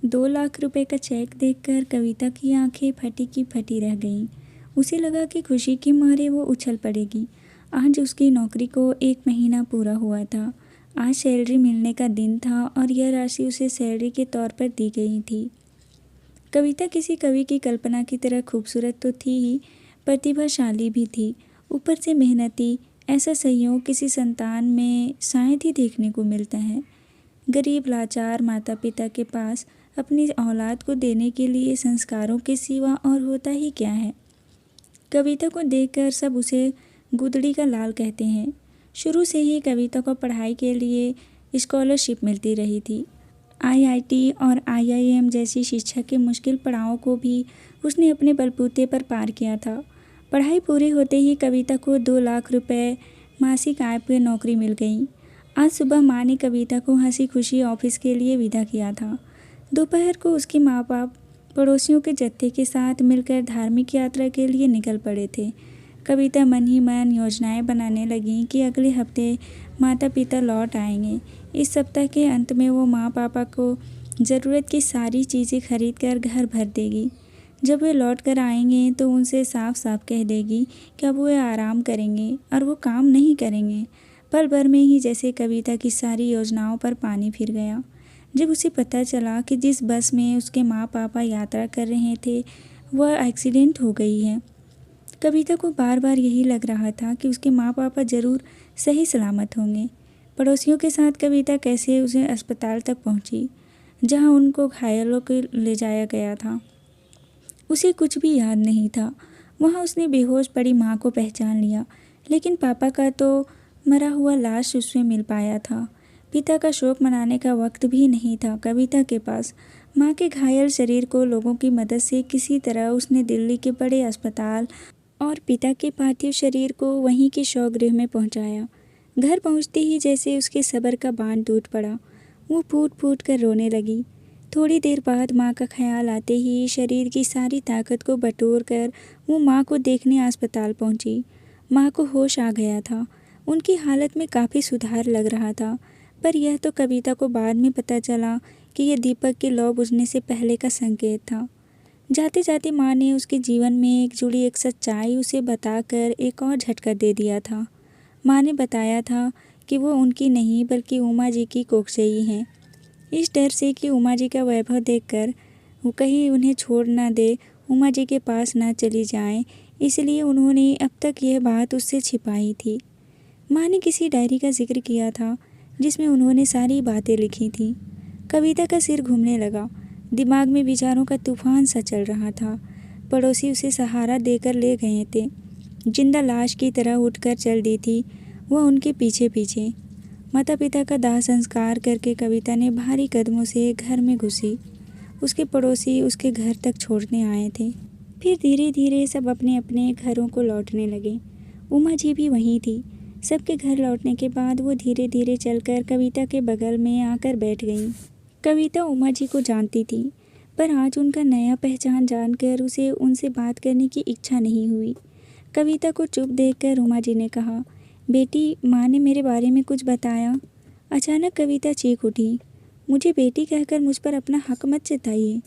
2 लाख रुपए का चेक देखकर कविता की आंखें फटी की फटी रह गईं। उसे लगा कि खुशी के मारे वो उछल पड़ेगी। आज उसकी नौकरी को 1 महीना पूरा हुआ था। आज सैलरी मिलने का दिन था और यह राशि उसे सैलरी के तौर पर दी गई थी। कविता किसी कवि की कल्पना की तरह खूबसूरत तो थी ही, प्रतिभाशाली भी थी, ऊपर से मेहनती। ऐसा संयोग किसी संतान में शायद ही देखने को मिलता है। गरीब लाचार माता पिता के पास अपनी औलाद को देने के लिए संस्कारों के सिवा और होता ही क्या है। कविता को देखकर सब उसे गुदड़ी का लाल कहते हैं। शुरू से ही कविता को पढ़ाई के लिए स्कॉलरशिप मिलती रही थी। आईआईटी और आईआईएम जैसी शिक्षा के मुश्किल पड़ावों को भी उसने अपने बलबूते पर पार किया था। पढ़ाई पूरी होते ही कविता को 2 लाख रुपए मासिक आय पर नौकरी मिल गई। आज सुबह माँ ने कविता को हंसी खुशी ऑफिस के लिए विदा किया था। दोपहर को उसके माँ बाप पड़ोसियों के जत्थे के साथ मिलकर धार्मिक यात्रा के लिए निकल पड़े थे। कविता मन ही मन योजनाएं बनाने लगी कि अगले हफ्ते माता पिता लौट आएंगे। इस सप्ताह के अंत में वो माँ पापा को ज़रूरत की सारी चीज़ें खरीद कर घर भर देगी। जब वे लौट कर आएंगे तो उनसे साफ साफ कह देगी कि अब वे आराम करेंगे और वो काम नहीं करेंगे। पल भर में ही जैसे कविता की सारी योजनाओं पर पानी फिर गया। जब उसे पता चला कि जिस बस में उसके माँ पापा यात्रा कर रहे थे वह एक्सीडेंट हो गई है, कविता को बार बार यही लग रहा था कि उसके माँ पापा ज़रूर सही सलामत होंगे। पड़ोसियों के साथ कविता कैसे उसे अस्पताल तक पहुंची, जहां उनको घायलों को ले जाया गया था। उसे कुछ भी याद नहीं था। वहां उसने बेहोश पड़ी माँ को पहचान लिया, लेकिन पापा का तो मरा हुआ लाश उसमें मिल पाया था। पिता का शोक मनाने का वक्त भी नहीं था कविता के पास। माँ के घायल शरीर को लोगों की मदद से किसी तरह उसने दिल्ली के बड़े अस्पताल और पिता के पार्थिव शरीर को वहीं के शवगृह में पहुंचाया। घर पहुंचते ही जैसे उसके सब्र का बांध टूट पड़ा। वो फूट फूट कर रोने लगी। थोड़ी देर बाद माँ का ख्याल आते ही शरीर की सारी ताकत को बटोर कर वो माँ को देखने अस्पताल पहुंची। माँ को होश आ गया था। उनकी हालत में काफ़ी सुधार लग रहा था, पर यह तो कविता को बाद में पता चला कि यह दीपक के लौ बुझने से पहले का संकेत था। जाते जाते माँ ने उसके जीवन में जुड़ी एक सच्चाई उसे बताकर एक और झटका दे दिया था। माँ ने बताया था कि वो उनकी नहीं बल्कि उमा जी की कोखजई हैं। इस डर से कि उमा जी का वैभव देखकर वो कहीं उन्हें छोड़ ना दे, उमा जी के पास ना चली जाएं, इसलिए उन्होंने अब तक यह बात उससे छिपाई थी। माँ ने किसी डायरी का जिक्र किया था जिसमें उन्होंने सारी बातें लिखी थी। कविता का सिर घूमने लगा। दिमाग में विचारों का तूफान सा चल रहा था। पड़ोसी उसे सहारा देकर ले गए थे। जिंदा लाश की तरह उठकर चल दी थी वह उनके पीछे पीछे। माता पिता का दाह संस्कार करके कविता ने भारी कदमों से घर में घुसी। उसके पड़ोसी उसके घर तक छोड़ने आए थे। फिर धीरे धीरे सब अपने अपने घरों को लौटने लगे। उमा जी भी वहीं थी। सबके घर लौटने के बाद वो धीरे धीरे चलकर कविता के बगल में आकर बैठ गई। कविता उमा जी को जानती थी, पर आज उनका नया पहचान जानकर उसे उनसे बात करने की इच्छा नहीं हुई। कविता को चुप देखकर उमा जी ने कहा, बेटी, माँ ने मेरे बारे में कुछ बताया? अचानक कविता चीख उठी, मुझे बेटी कहकर मुझ पर अपना हक मत जताइए।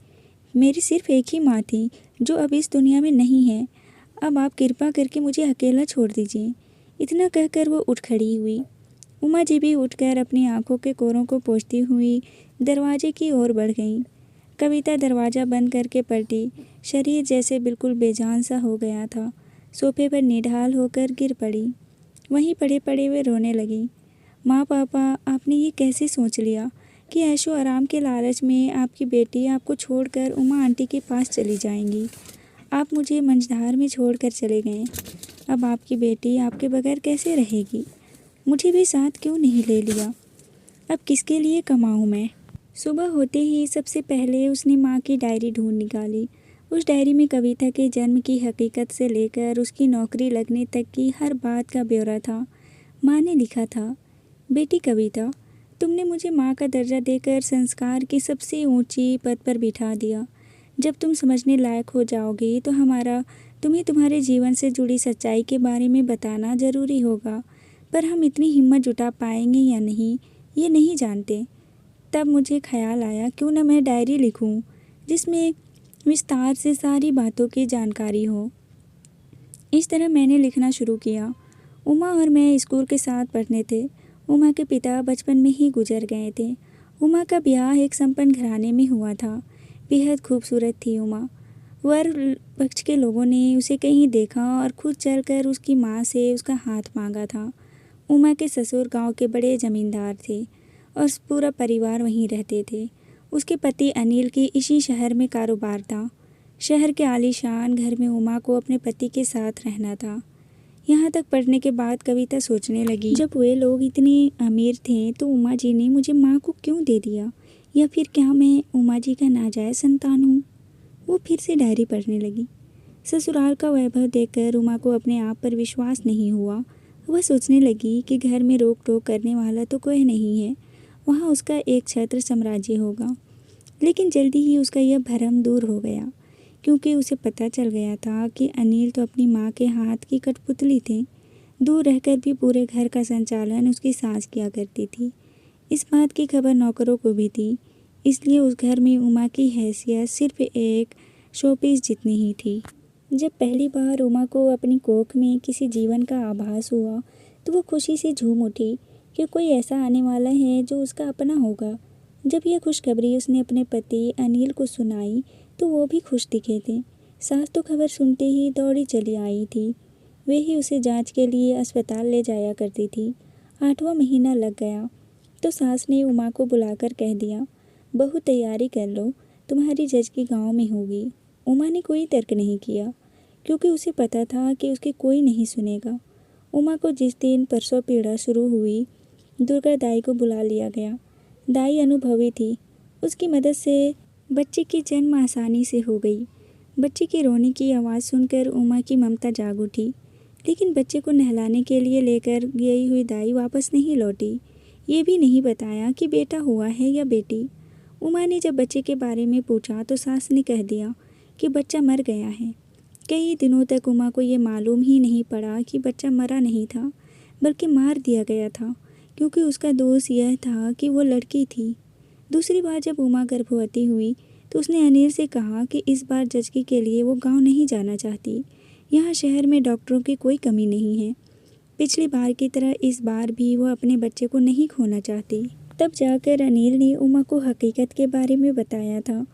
मेरी सिर्फ एक ही माँ थी जो अब इस दुनिया में नहीं है। अब आप कृपा करके मुझे अकेला छोड़ दीजिए। इतना कहकर वो उठ खड़ी हुई। उमा जी भी उठकर अपनी आंखों के कोरों को पोंछती हुई दरवाजे की ओर बढ़ गई। कविता दरवाज़ा बंद करके पलटी। शरीर जैसे बिल्कुल बेजान सा हो गया था। सोफे पर निढाल होकर गिर पड़ी। वहीं पड़े पड़े वे रोने लगी। माँ पापा, आपने ये कैसे सोच लिया कि ऐशो आराम के लालच में आपकी बेटी आपको छोड़कर उमा आंटी के पास चली जाएंगी? आप मुझे मंझधार में छोड़कर चले गए। अब आपकी बेटी आपके बगैर कैसे रहेगी? मुझे भी साथ क्यों नहीं ले लिया? अब किसके लिए कमाऊँ मैं? सुबह होते ही सबसे पहले उसने माँ की डायरी ढूंढ निकाली। उस डायरी में कविता के जन्म की हकीकत से लेकर उसकी नौकरी लगने तक की हर बात का ब्यौरा था। माँ ने लिखा था, बेटी कविता, तुमने मुझे माँ का दर्जा देकर संस्कार की सबसे ऊंची पद पर बिठा दिया। जब तुम समझने लायक हो जाओगी तो तुम्हें तुम्हारे जीवन से जुड़ी सच्चाई के बारे में बताना ज़रूरी होगा, पर हम इतनी हिम्मत जुटा पाएंगे या नहीं ये नहीं जानते। तब मुझे ख्याल आया क्यों न मैं डायरी लिखूं जिसमें विस्तार से सारी बातों की जानकारी हो। इस तरह मैंने लिखना शुरू किया। उमा और मैं स्कूल के साथ पढ़ने थे। उमा के पिता बचपन में ही गुजर गए थे। उमा का ब्याह एक संपन्न घराने में हुआ था। बेहद खूबसूरत थी उमा। वर पक्ष के लोगों ने उसे कहीं देखा और खुद चलकर उसकी माँ से उसका हाथ मांगा था। उमा के ससुर गांव के बड़े जमींदार थे और पूरा परिवार वहीं रहते थे। उसके पति अनिल की इसी शहर में कारोबार था। शहर के आलीशान घर में उमा को अपने पति के साथ रहना था। यहाँ तक पढ़ने के बाद कविता सोचने लगी, जब वे लोग इतने अमीर थे तो उमा जी ने मुझे माँ को क्यों दे दिया, या फिर क्या मैं उमा जी का नाजायज़ संतान हूँ। वो फिर से डायरी पढ़ने लगी। ससुराल का वैभव देखकर उमा को अपने आप पर विश्वास नहीं हुआ। वह सोचने लगी कि घर में रोक टोक करने वाला तो कोई नहीं है, वहाँ उसका एक छत्र साम्राज्य होगा। लेकिन जल्दी ही उसका यह भ्रम दूर हो गया, क्योंकि उसे पता चल गया था कि अनिल तो अपनी माँ के हाथ की कठपुतली थे। दूर रहकर भी पूरे घर का संचालन उसकी सास किया करती थी। इस बात की खबर नौकरों को भी थी, इसलिए उस घर में उमा की हैसियत सिर्फ एक शोपीस जितनी ही थी। जब पहली बार उमा को अपनी कोख में किसी जीवन का आभास हुआ तो वो खुशी से झूम उठी कि कोई ऐसा आने वाला है जो उसका अपना होगा। जब यह खुशखबरी उसने अपने पति अनिल को सुनाई तो वो भी खुश दिखे थे। सास तो खबर सुनते ही दौड़ी चली आई थी। वे ही उसे जांच के लिए अस्पताल ले जाया करती थी। 8वां महीना लग गया तो सास ने उमा को बुलाकर कह दिया, बहू तैयारी कर लो, तुम्हारी जचकी गांव में होगी। उमा ने कोई तर्क नहीं किया, क्योंकि उसे पता था कि उसके कोई नहीं सुनेगा। उमा को जिस दिन प्रसव पीड़ा शुरू हुई, दुर्गा दाई को बुला लिया गया। दाई अनुभवी थी। उसकी मदद से बच्चे की जन्म आसानी से हो गई। बच्चे के रोने की आवाज़ सुनकर उमा की ममता जाग उठी। लेकिन बच्चे को नहलाने के लिए लेकर गई हुई दाई वापस नहीं लौटी। ये भी नहीं बताया कि बेटा हुआ है या बेटी। उमा ने जब बच्चे के बारे में पूछा तो सास ने कह दिया कि बच्चा मर गया है। कई दिनों तक उमा को ये मालूम ही नहीं पड़ा कि बच्चा मरा नहीं था, बल्कि मार दिया गया था, क्योंकि उसका दोष यह था कि वो लड़की थी। दूसरी बार जब उमा गर्भवती हुई तो उसने अनिल से कहा कि इस बार जचकी के लिए वो गांव नहीं जाना चाहती। यहाँ शहर में डॉक्टरों की कोई कमी नहीं है। पिछली बार की तरह इस बार भी वो अपने बच्चे को नहीं खोना चाहती। तब जाकर अनिल ने उमा को हकीकत के बारे में बताया था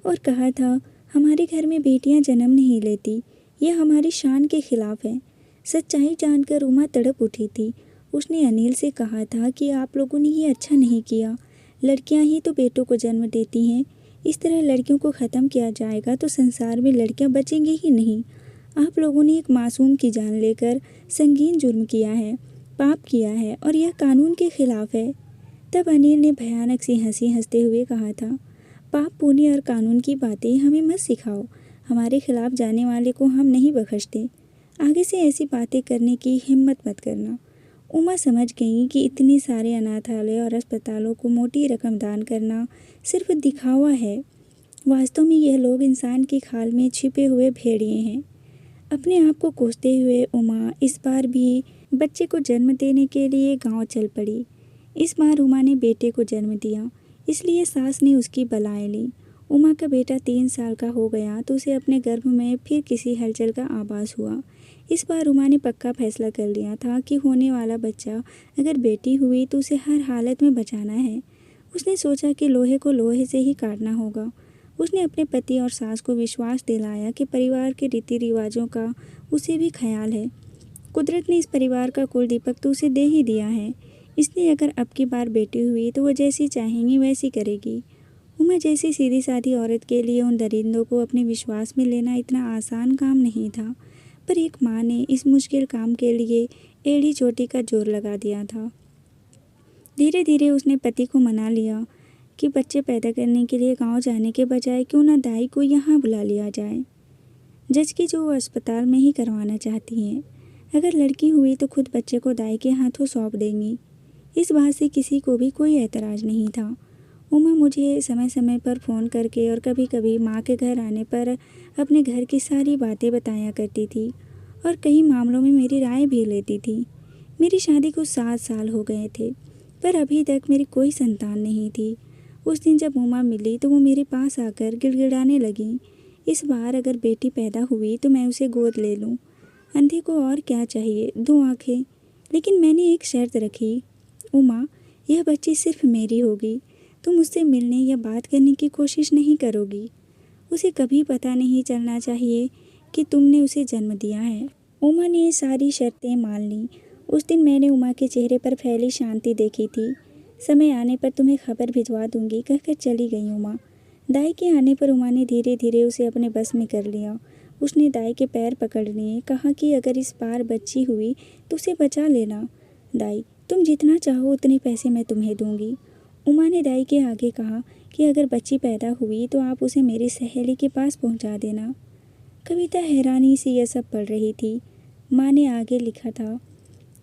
और कहा था, हमारे घर में बेटियां जन्म नहीं लेती, यह हमारी शान के खिलाफ है। सच्चाई जानकर उमा तड़प उठी थी। उसने अनिल से कहा था कि आप लोगों ने ये अच्छा नहीं किया, लड़कियां ही तो बेटों को जन्म देती हैं। इस तरह लड़कियों को ख़त्म किया जाएगा तो संसार में लड़कियां बचेंगी ही नहीं। आप लोगों ने एक मासूम की जान लेकर संगीन जुर्म किया है, पाप किया है, और यह कानून के खिलाफ है। तब अनिल ने भयानक सी हंसी हंसते हुए कहा था, पाप पुण्य और कानून की बातें हमें मत सिखाओ। हमारे खिलाफ जाने वाले को हम नहीं बख्शते। आगे से ऐसी बातें करने की हिम्मत मत करना। उमा समझ गई कि इतने सारे अनाथालय और अस्पतालों को मोटी रकम दान करना सिर्फ दिखावा है। वास्तव में यह लोग इंसान की खाल में छिपे हुए भेड़िए हैं। अपने आप को कोसते हुए उमा इस बार भी बच्चे को जन्म देने के लिए गांव चल पड़ी। इस बार उमा ने बेटे को जन्म दिया, इसलिए सास ने उसकी बलाएं ली। उमा का बेटा 3 साल का हो गया तो उसे अपने गर्भ में फिर किसी हलचल का आभास हुआ। इस बार उमा ने पक्का फैसला कर लिया था कि होने वाला बच्चा अगर बेटी हुई तो उसे हर हालत में बचाना है। उसने सोचा कि लोहे को लोहे से ही काटना होगा। उसने अपने पति और सास को विश्वास दिलाया कि परिवार के रीति रिवाजों का उसे भी ख्याल है। कुदरत ने इस परिवार का कुल दीपक तो उसे दे ही दिया है, इसलिए अगर अब की बार बेटी हुई तो वह जैसी चाहेंगी वैसी करेगी। उमा जैसी सीधी सादी औरत के लिए उन दरिंदों को अपने विश्वास में लेना इतना आसान काम नहीं था, पर एक माँ ने इस मुश्किल काम के लिए एड़ी चोटी का जोर लगा दिया था। धीरे धीरे उसने पति को मना लिया कि बच्चे पैदा करने के लिए गांव जाने के बजाय क्यों ना दाई को यहाँ बुला लिया जाए। जचकी जो वो अस्पताल में ही करवाना चाहती हैं। अगर लड़की हुई तो खुद बच्चे को दाई के हाथों सौंप देंगी। इस बात से किसी को भी कोई ऐतराज़ नहीं था। उमा मुझे समय समय पर फ़ोन करके और कभी कभी माँ के घर आने पर अपने घर की सारी बातें बताया करती थी और कई मामलों में मेरी राय भी लेती थी। मेरी शादी को 7 साल हो गए थे, पर अभी तक मेरी कोई संतान नहीं थी। उस दिन जब उमा मिली तो वो मेरे पास आकर गिड़गिड़ाने लगी, इस बार अगर बेटी पैदा हुई तो मैं उसे गोद ले लूँ। अंधे को और क्या चाहिए, 2 आँखें। लेकिन मैंने एक शर्त रखी, उमा, यह बच्ची सिर्फ मेरी होगी। तुम उससे मिलने या बात करने की कोशिश नहीं करोगी। उसे कभी पता नहीं चलना चाहिए कि तुमने उसे जन्म दिया है। उमा ने सारी शर्तें मान लीं। उस दिन मैंने उमा के चेहरे पर फैली शांति देखी थी। समय आने पर तुम्हें खबर भिजवा दूंगी कहकर चली गई उमा। दाई के आने पर उमा ने धीरे धीरे उसे अपने बस में कर लिया। उसने दाई के पैर पकड़ लिए, कहा कि अगर इस बार बच्ची हुई तो उसे बचा लेना। दाई, तुम जितना चाहो उतने पैसे मैं तुम्हें दूंगी। उमा ने दाई के आगे कहा कि अगर बच्ची पैदा हुई तो आप उसे मेरी सहेली के पास पहुंचा देना। कविता हैरानी से यह सब पढ़ रही थी। माँ ने आगे लिखा था,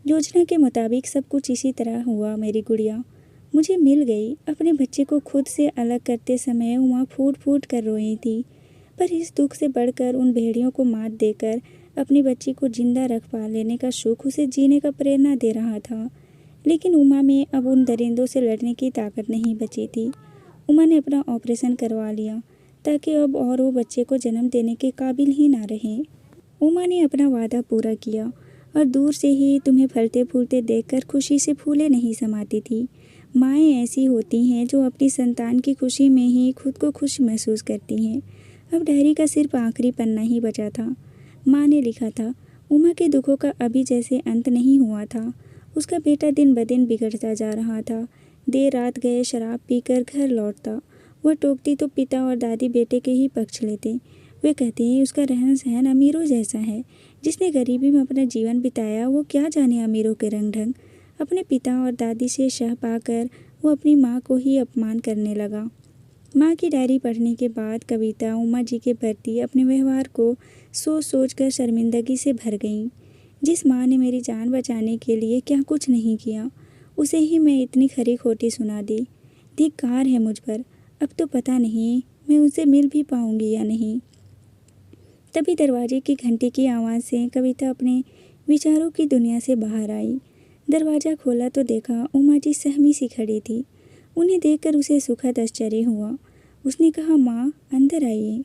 योजना के मुताबिक सब कुछ इसी तरह हुआ मेरी गुड़िया। मुझे मिल गई। अपने बच्चे को खुद से अलग करते समय उमा फूट फूट कर रोई थी, पर इस दुख से बढ़कर उन भेड़ियों को मात देकर अपनी बच्ची को जिंदा रख पा लेने का सुख उसे जीने का प्रेरणा दे रहा था। लेकिन उमा में अब उन दरिंदों से लड़ने की ताकत नहीं बची थी। उमा ने अपना ऑपरेशन करवा लिया ताकि अब और वो बच्चे को जन्म देने के काबिल ही ना रहें। उमा ने अपना वादा पूरा किया और दूर से ही तुम्हें फलते फूलते देखकर खुशी से फूले नहीं समाती थी। माएँ ऐसी होती हैं जो अपनी संतान की खुशी में ही खुद को खुश महसूस करती हैं। अब डायरी का सिर्फ आखिरी पन्ना ही बचा था। माँ ने लिखा था, उमा के दुखों का अभी जैसे अंत नहीं हुआ था। उसका बेटा दिन ब दिन बिगड़ता जा रहा था। देर रात गए शराब पीकर घर लौटता। वह टोकती तो पिता और दादी बेटे के ही पक्ष लेते। वे कहते हैं उसका रहन सहन अमीरों जैसा है। जिसने गरीबी में अपना जीवन बिताया वो क्या जाने अमीरों के रंग ढंग। अपने पिता और दादी से शह पाकर वो अपनी माँ को ही अपमान करने लगा। माँ की डायरी पढ़ने के बाद कविता उमा जी के प्रति अपने व्यवहार को सोच सोच कर शर्मिंदगी से भर गई। जिस माँ ने मेरी जान बचाने के लिए क्या कुछ नहीं किया, उसे ही मैं इतनी खरी खोटी सुना दी। धिक्कार है मुझ पर। अब तो पता नहीं मैं उनसे मिल भी पाऊंगी या नहीं। तभी दरवाजे की घंटी की आवाज़ से कविता अपने विचारों की दुनिया से बाहर आई। दरवाज़ा खोला तो देखा उमा जी सहमी सी खड़ी थी। उन्हें देखकर उसे सुखद आश्चर्य हुआ। उसने कहा, माँ अंदर आइए।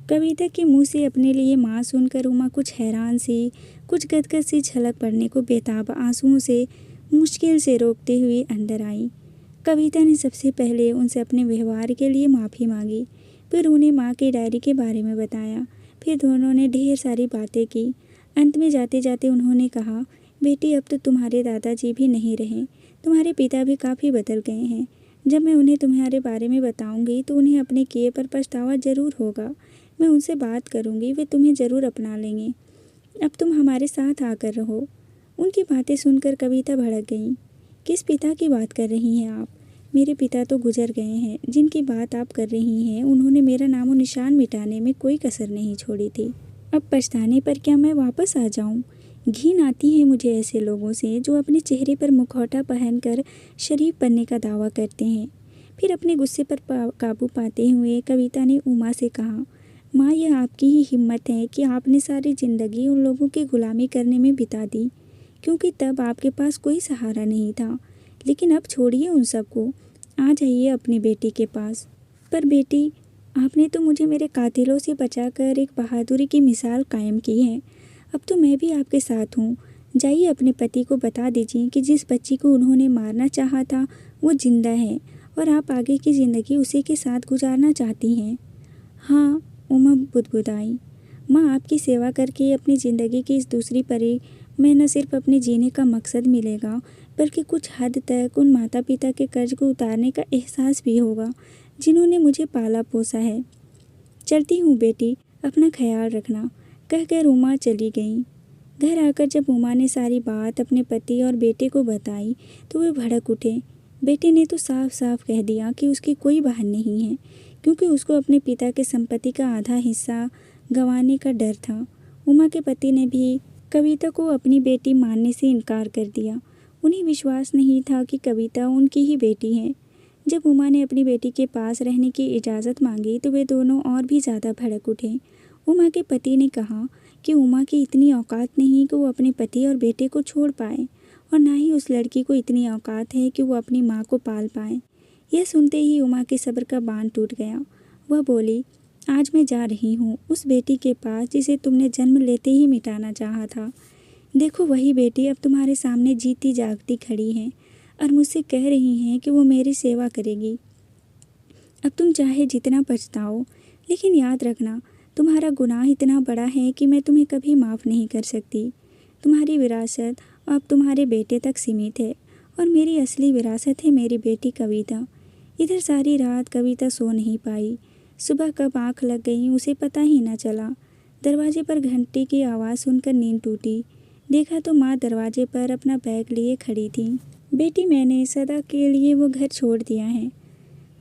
कविता के मुंह से अपने लिए माँ सुनकर उमा कुछ हैरान सी, कुछ गदगद सी झलक पड़ने को बेताब आंसुओं से मुश्किल से रोकते हुए अंदर आई। कविता ने सबसे पहले उनसे अपने व्यवहार के लिए माफ़ी मांगी, फिर उन्हें माँ की डायरी के बारे में बताया। फिर दोनों ने ढेर सारी बातें की। अंत में जाते जाते उन्होंने कहा, बेटी अब तो तुम्हारे दादाजी भी नहीं रहे, तुम्हारे पिता भी काफ़ी बदल गए हैं। जब मैं उन्हें तुम्हारे बारे में बताऊंगी तो उन्हें अपने किए पर पछतावा ज़रूर होगा। मैं उनसे बात करूंगी, वे तुम्हें ज़रूर अपना लेंगे। अब तुम हमारे साथ आकर रहो। उनकी बातें सुनकर कविता भड़क गई। किस पिता की बात कर रही हैं आप? मेरे पिता तो गुजर गए हैं। जिनकी बात आप कर रही हैं उन्होंने मेरा नामो निशान मिटाने में कोई कसर नहीं छोड़ी थी। अब पछताने पर क्या मैं वापस आ जाऊं? घिन आती है मुझे ऐसे लोगों से जो अपने चेहरे पर मुखौटा पहनकर शरीफ बनने का दावा करते हैं। फिर अपने गुस्से पर काबू पाते हुए कविता ने उमा से कहा, माँ यह आपकी ही हिम्मत है कि आपने सारी ज़िंदगी उन लोगों की गुलामी करने में बिता दी, क्योंकि तब आपके पास कोई सहारा नहीं था। लेकिन अब छोड़िए उन सबको, आ जाइए अपनी बेटी के पास। पर बेटी, आपने तो मुझे मेरे कातिलों से बचाकर एक बहादुरी की मिसाल कायम की है। अब तो मैं भी आपके साथ हूँ। जाइए अपने पति को बता दीजिए कि जिस बच्ची को उन्होंने मारना चाहा था वो जिंदा है और आप आगे की ज़िंदगी उसी के साथ गुजारना चाहती हैं। हाँ, उमा बुदबुदाई। माँ आपकी सेवा करके अपनी ज़िंदगी की इस दूसरी परी में न सिर्फ अपने जीने का मकसद मिलेगा, बल्कि कुछ हद तक उन माता पिता के कर्ज को उतारने का एहसास भी होगा जिन्होंने मुझे पाला पोसा है। चलती हूँ बेटी, अपना ख्याल रखना, कहकर उमा चली गई। घर आकर जब उमा ने सारी बात अपने पति और बेटे को बताई तो वे भड़क उठे। बेटे ने तो साफ साफ कह दिया कि उसकी कोई बहन नहीं है, क्योंकि उसको अपने पिता के संपत्ति का आधा हिस्सा गंवाने का डर था। उमा के पति ने भी कविता को अपनी बेटी मानने से इनकार कर दिया। उन्हें विश्वास नहीं था कि कविता उनकी ही बेटी है। जब उमा ने अपनी बेटी के पास रहने की इजाज़त मांगी तो वे दोनों और भी ज़्यादा भड़क उठे। उमा के पति ने कहा कि उमा की इतनी औकात नहीं कि वो अपने पति और बेटे को छोड़ पाए, और ना ही उस लड़की को इतनी औकात है कि वो अपनी माँ को पाल पाए। यह सुनते ही उमा के सब्र का बांध टूट गया। वह बोली, आज मैं जा रही हूँ उस बेटी के पास जिसे तुमने जन्म लेते ही मिटाना चाहा था। देखो वही बेटी अब तुम्हारे सामने जीती जागती खड़ी है और मुझसे कह रही हैं कि वो मेरी सेवा करेगी। अब तुम चाहे जितना पछताओ, लेकिन याद रखना तुम्हारा गुनाह इतना बड़ा है कि मैं तुम्हें कभी माफ़ नहीं कर सकती। तुम्हारी विरासत अब तुम्हारे बेटे तक सीमित है और मेरी असली विरासत है मेरी बेटी कविता। इधर सारी रात कविता सो नहीं पाई। सुबह कब आँख लग गई उसे पता ही न चला। दरवाजे पर घंटी की आवाज़ सुनकर नींद टूटी। देखा तो माँ दरवाजे पर अपना बैग लिए खड़ी थी। बेटी, मैंने सदा के लिए वो घर छोड़ दिया है,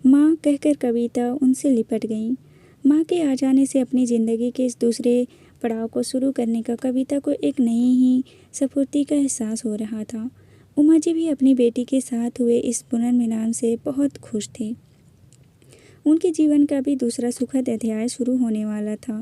माँ कहकर कविता उनसे लिपट गई। माँ के आ जाने से अपनी ज़िंदगी के इस दूसरे पड़ाव को शुरू करने का कविता को एक नई ही स्फूर्ति का एहसास हो रहा था। उमा जी भी अपनी बेटी के साथ हुए इस पुनर्मिलन से बहुत खुश थे। उनके जीवन का भी दूसरा सुखद अध्याय शुरू होने वाला था।